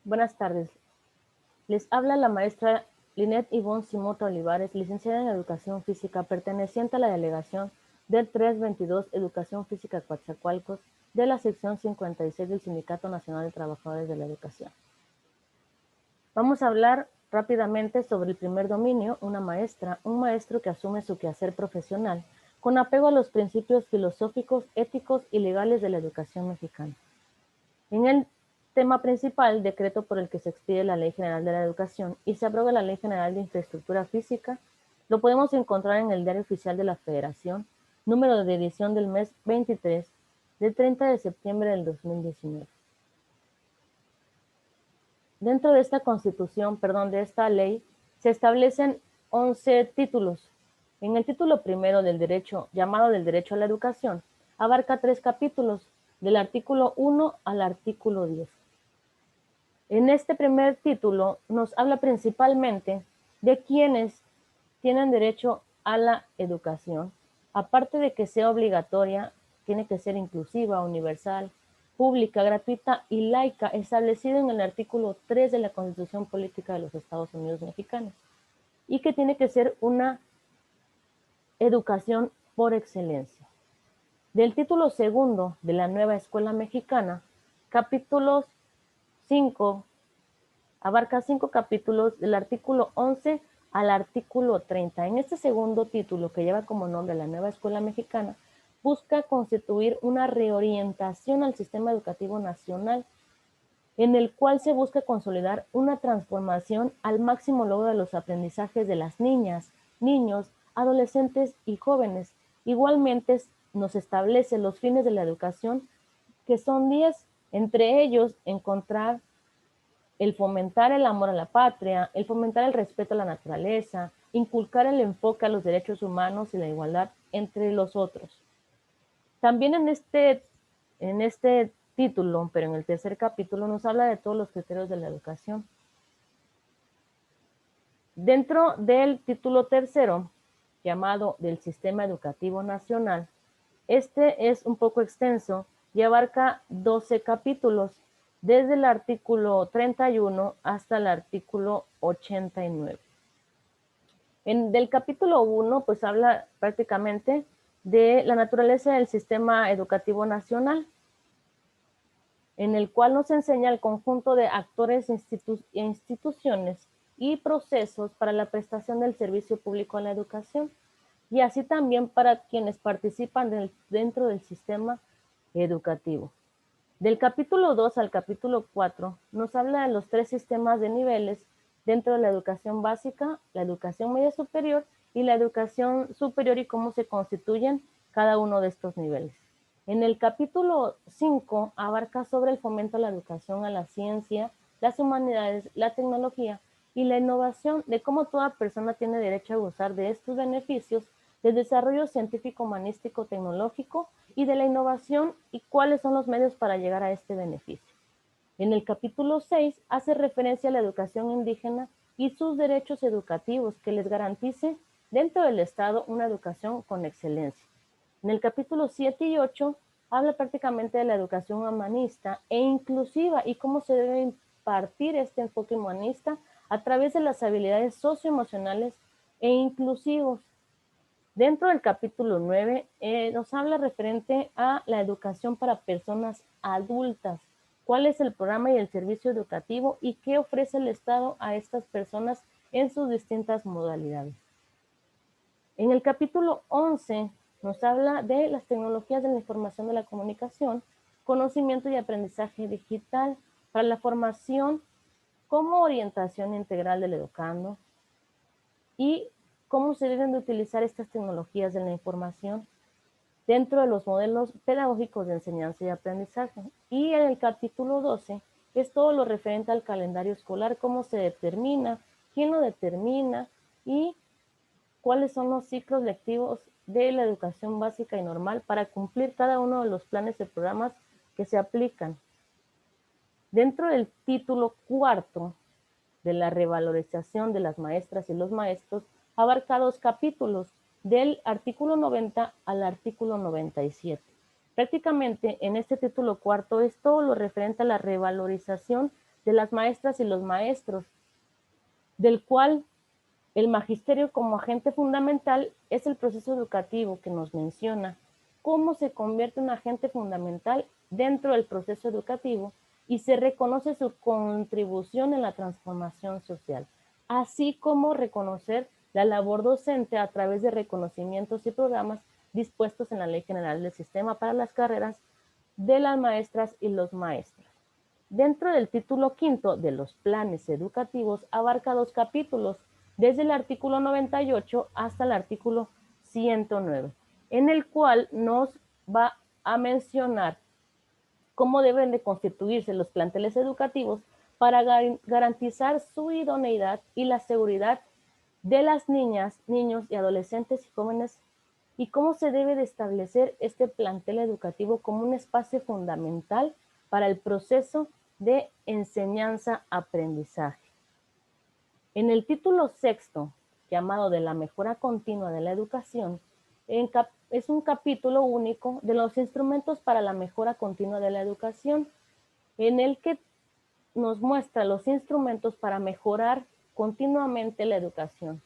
Buenas tardes. Les habla la maestra Linet Ivonne Simota Olivares, licenciada en Educación Física, perteneciente a la delegación del 322 Educación Física Coatzacoalcos de la sección 56 del Sindicato Nacional de Trabajadores de la Educación. Vamos a hablar rápidamente sobre el primer dominio, una maestra, un maestro que asume su quehacer profesional con apego a los principios filosóficos, éticos y legales de la educación mexicana. En el tema principal, decreto por el que se expide la Ley General de la Educación y se aprueba la Ley General de Infraestructura Física, lo podemos encontrar en el Diario Oficial de la Federación, número de edición del mes 23, del 30 de septiembre del 2019. Dentro de esta constitución, de esta ley, se establecen 11 títulos. En el título primero del derecho, llamado del derecho a la educación, abarca 3 capítulos, del artículo 1 al artículo 10. En este primer título nos habla principalmente de quienes tienen derecho a la educación. Aparte de que sea obligatoria, tiene que ser inclusiva, universal, pública, gratuita y laica, establecido en el artículo 3 de la Constitución Política de los Estados Unidos Mexicanos, y que tiene que ser una educación por excelencia. Del título segundo de la nueva escuela mexicana, capítulos 5 abarca 5 capítulos del artículo 11 al artículo 30. En este segundo título, que lleva como nombre la nueva escuela mexicana, busca constituir una reorientación al sistema educativo nacional, en el cual se busca consolidar una transformación al máximo logro de los aprendizajes de las niñas, niños, adolescentes y jóvenes. Igualmente nos establece los fines de la educación, que son 10, entre ellos encontrar el fomentar el amor a la patria, el fomentar el respeto a la naturaleza, inculcar el enfoque a los derechos humanos y la igualdad entre los otros. También en este título, pero en el tercer capítulo, nos habla de todos los criterios de la educación. Dentro del título tercero, llamado del Sistema Educativo Nacional, este es un poco extenso y abarca 12 capítulos, desde el artículo 31 hasta el artículo 89. Del capítulo 1, pues habla prácticamente de la naturaleza del sistema educativo nacional, en el cual nos enseña el conjunto de actores, instituciones y procesos para la prestación del servicio público a la educación, y así también para quienes participan dentro del sistema educativo. Del capítulo 2 al capítulo 4 nos habla de los 3 sistemas de niveles dentro de la educación básica, la educación media superior y la educación superior, y cómo se constituyen cada uno de estos niveles. En el capítulo 5 abarca sobre el fomento a la educación a la ciencia, las humanidades, la tecnología y la innovación, de cómo toda persona tiene derecho a gozar de estos beneficios del desarrollo científico, humanístico, tecnológico y de la innovación, y cuáles son los medios para llegar a este beneficio. En el capítulo 6 hace referencia a la educación indígena y sus derechos educativos, que les garantice dentro del Estado una educación con excelencia. En el capítulo 7 y 8 habla prácticamente de la educación humanista e inclusiva y cómo se debe impartir este enfoque humanista a través de las habilidades socioemocionales e inclusivos. Dentro del capítulo 9 nos habla referente a la educación para personas adultas, cuál es el programa y el servicio educativo y qué ofrece el Estado a estas personas en sus distintas modalidades. En el capítulo 11 nos habla de las tecnologías de la información de la comunicación, conocimiento y aprendizaje digital para la formación como orientación integral del educando, y cómo se deben de utilizar estas tecnologías de la información dentro de los modelos pedagógicos de enseñanza y aprendizaje. Y en el capítulo 12 es todo lo referente al calendario escolar, cómo se determina, quién lo determina y cuáles son los ciclos lectivos de la educación básica y normal para cumplir cada uno de los planes y programas que se aplican. Dentro del título cuarto de la revalorización de las maestras y los maestros, abarca 2 capítulos, del artículo 90 al artículo 97. Prácticamente en este título cuarto es todo lo referente a la revalorización de las maestras y los maestros, del cual el magisterio como agente fundamental es el proceso educativo que nos menciona cómo se convierte un agente fundamental dentro del proceso educativo y se reconoce su contribución en la transformación social, así como reconocer la labor docente a través de reconocimientos y programas dispuestos en la Ley General del Sistema para las carreras de las maestras y los maestros. Dentro del título quinto de los planes educativos abarca 2 capítulos, desde el artículo 98 hasta el artículo 109, en el cual nos va a mencionar cómo deben de constituirse los planteles educativos para garantizar su idoneidad y la seguridad de las niñas, niños y adolescentes y jóvenes, y cómo se debe de establecer este plantel educativo como un espacio fundamental para el proceso de enseñanza-aprendizaje. En el título sexto, llamado de la mejora continua de la educación, es un capítulo único de los instrumentos para la mejora continua de la educación, en el que nos muestra los instrumentos para mejorar continuamente la educación.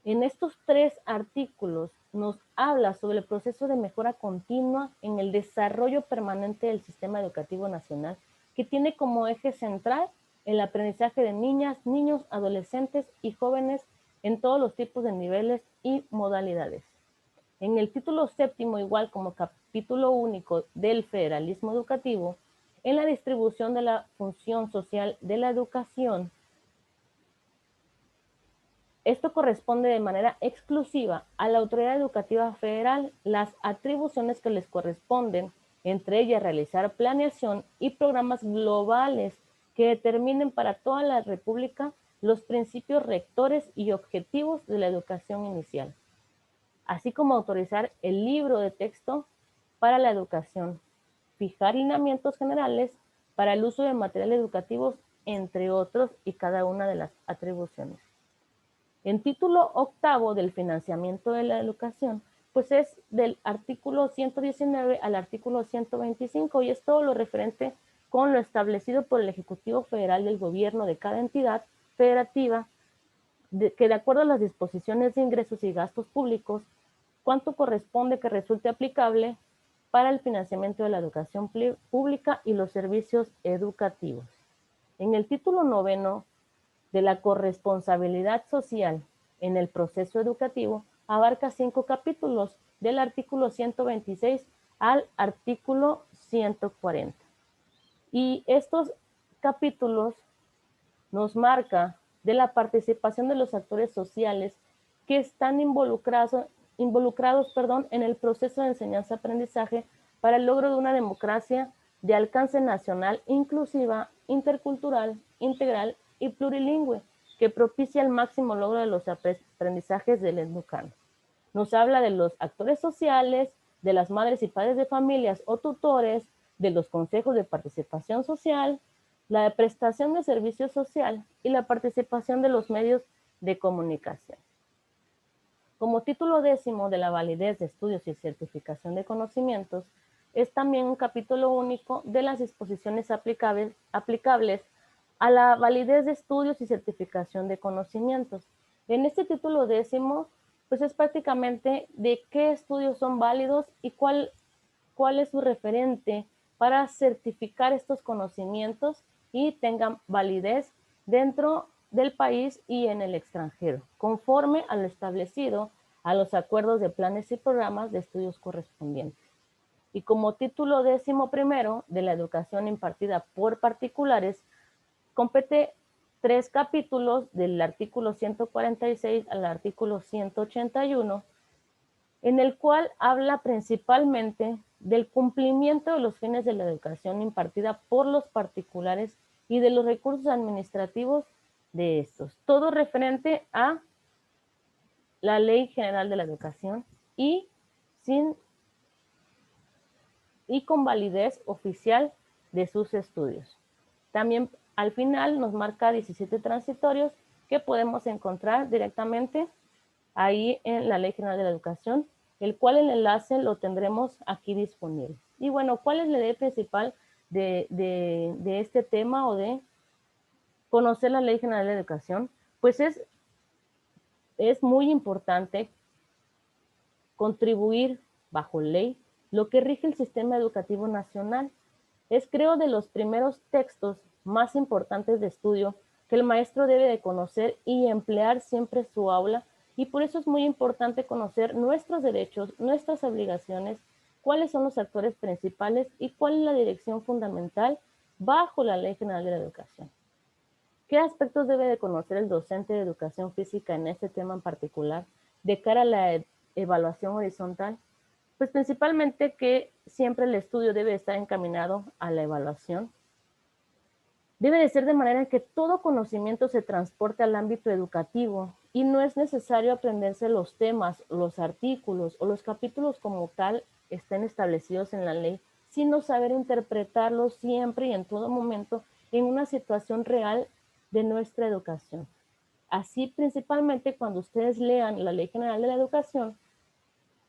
En estos 3 artículos nos habla sobre el proceso de mejora continua en el desarrollo permanente del sistema educativo nacional, que tiene como eje central el aprendizaje de niñas, niños, adolescentes y jóvenes en todos los tipos de niveles y modalidades. En el título séptimo, igual como capítulo único del federalismo educativo, en la distribución de la función social de la educación, esto corresponde de manera exclusiva a la Autoridad Educativa Federal las atribuciones que les corresponden, entre ellas realizar planeación y programas globales que determinen para toda la República los principios rectores y objetivos de la educación inicial, así como autorizar el libro de texto para la educación, fijar lineamientos generales para el uso de materiales educativos, entre otros, y cada una de las atribuciones. En título octavo del financiamiento de la educación, pues es del artículo 119 al artículo 125 y es todo lo referente con lo establecido por el Ejecutivo Federal del Gobierno de cada entidad federativa, que de acuerdo a las disposiciones de ingresos y gastos públicos, cuánto corresponde que resulte aplicable para el financiamiento de la educación pública y los servicios educativos. En el título noveno de la corresponsabilidad social en el proceso educativo abarca 5 capítulos, del artículo 126 al artículo 140. Y estos capítulos nos marca de la participación de los actores sociales que están involucrados en el proceso de enseñanza-aprendizaje para el logro de una democracia de alcance nacional, inclusiva, intercultural, integral y plurilingüe, que propicia el máximo logro de los aprendizajes del educando. Nos habla de los actores sociales, de las madres y padres de familias o tutores, de los consejos de participación social, la prestación de servicio social y la participación de los medios de comunicación. Como título décimo de la validez de estudios y certificación de conocimientos, es también un capítulo único de las disposiciones aplicables a la validez de estudios y certificación de conocimientos. En este título décimo, pues es prácticamente de qué estudios son válidos y cuál es su referente para certificar estos conocimientos y tengan validez dentro del país y en el extranjero, conforme a lo establecido a los acuerdos de planes y programas de estudios correspondientes. Y como título 11º de la educación impartida por particulares, compete 3 capítulos del artículo 146 al artículo 181, en el cual habla principalmente del cumplimiento de los fines de la educación impartida por los particulares y de los recursos administrativos de estos. Todo referente a la Ley General de la Educación y con validez oficial de sus estudios. También al final nos marca 17 transitorios que podemos encontrar directamente ahí en la Ley General de la Educación, el cual el enlace lo tendremos aquí disponible. Y bueno, ¿cuál es la idea principal de este tema o de conocer la Ley General de Educación, pues es muy importante contribuir bajo ley lo que rige el sistema educativo nacional. Es, creo, de los primeros textos más importantes de estudio que el maestro debe de conocer y emplear siempre su aula, y por eso es muy importante conocer nuestros derechos, nuestras obligaciones, cuáles son los actores principales y cuál es la dirección fundamental bajo la Ley General de la Educación. ¿Qué aspectos debe de conocer el docente de educación física en este tema en particular de cara a la evaluación horizontal? Pues principalmente que siempre el estudio debe estar encaminado a la evaluación. Debe de ser de manera que todo conocimiento se transporte al ámbito educativo y no es necesario aprenderse los temas, los artículos o los capítulos como tal estén establecidos en la ley, sino saber interpretarlos siempre y en todo momento en una situación real de nuestra educación. Así, principalmente cuando ustedes lean la Ley General de la Educación,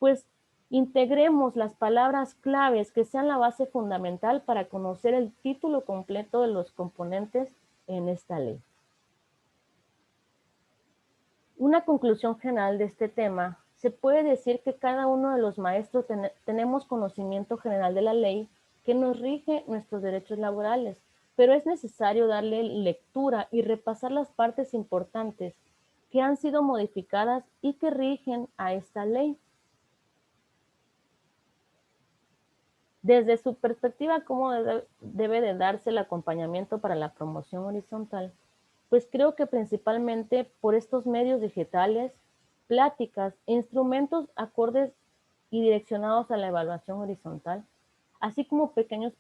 pues integremos las palabras claves que sean la base fundamental para conocer el título completo de los componentes en esta ley. Una conclusión general de este tema, se puede decir que cada uno de los maestros tenemos conocimiento general de la ley que nos rige nuestros derechos laborales, pero es necesario darle lectura y repasar las partes importantes que han sido modificadas y que rigen a esta ley. Desde su perspectiva, ¿cómo debe de darse el acompañamiento para la promoción horizontal? Pues creo que principalmente por estos medios digitales, pláticas, instrumentos acordes y direccionados a la evaluación horizontal, así como pequeños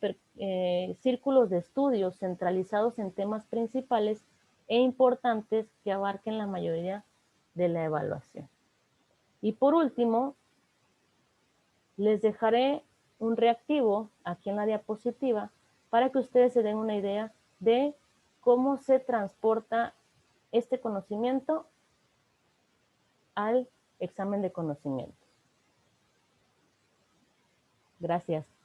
círculos de estudios centralizados en temas principales e importantes que abarquen la mayoría de la evaluación. Y por último, les dejaré un reactivo aquí en la diapositiva para que ustedes se den una idea de cómo se transporta este conocimiento al examen de conocimiento. Gracias.